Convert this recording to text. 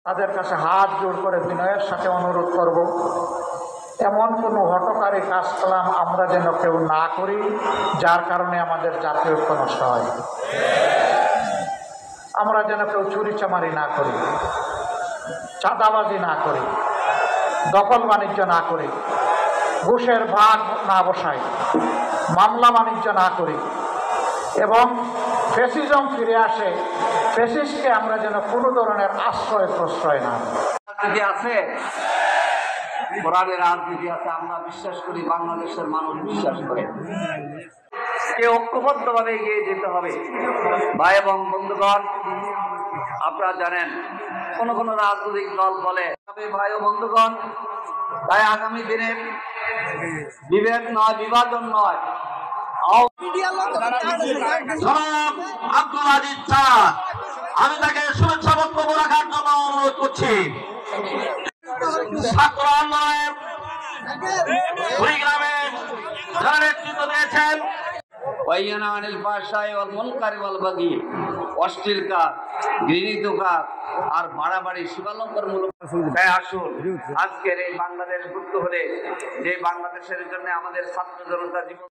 তাদের কাছে হাত জোড় করে বিনয়ের সাথে অনুরোধ করব, এমন কোনো হঠকারী কাজকলাম আমরা যেন কেউ না করি যার কারণে আমাদের জাতীয় ঐক্য নষ্ট হয়। আমরা যেন কেউ চুরিচামারি না করি, চাঁদাবাজি না করি, দখল বাণিজ্য না করি, ঘুষের ভাগ না বসাই, মামলা বাণিজ্য না করি এবং ফ্যাসিজম ফিরে আসে, ফ্যাসিস্টকে আমরা যেন কোনো ধরনের আশ্রয় প্রশ্রয় না রাজনীতি আছে, কোরআনের রাজনীতি আছে। আমরা বিশ্বাস করি, বাংলাদেশের মানুষ বিশ্বাস করে ঐক্যবদ্ধভাবে এগিয়ে যেতে হবে। ভাই এবং বন্ধুগণ, আপনারা জানেন কোন রাজনৈতিক দল বলে ভাই ও বন্ধুগণ, তাই আগামী দিনে বিভেদ নয়, বিভাজন নয়, আব্দুল আজিজ স্যার, আমি তাকে শুভেচ্ছা বক্তব্য রাখার জন্য অনুরোধ করছি। ছাত্র আন্দোলনের কুড়িগ্রামে যারা নেতৃত্ব দিয়েছেন, অশ্লীল কাজ, ঘৃণিত কাজ আর বাড়াবাড়ি সীমালঙ্ঘনমূলক আসুন আজকের এই বাংলাদেশ মুক্ত হলে যে বাংলাদেশের জন্য আমাদের ছাত্র জনতা জীবন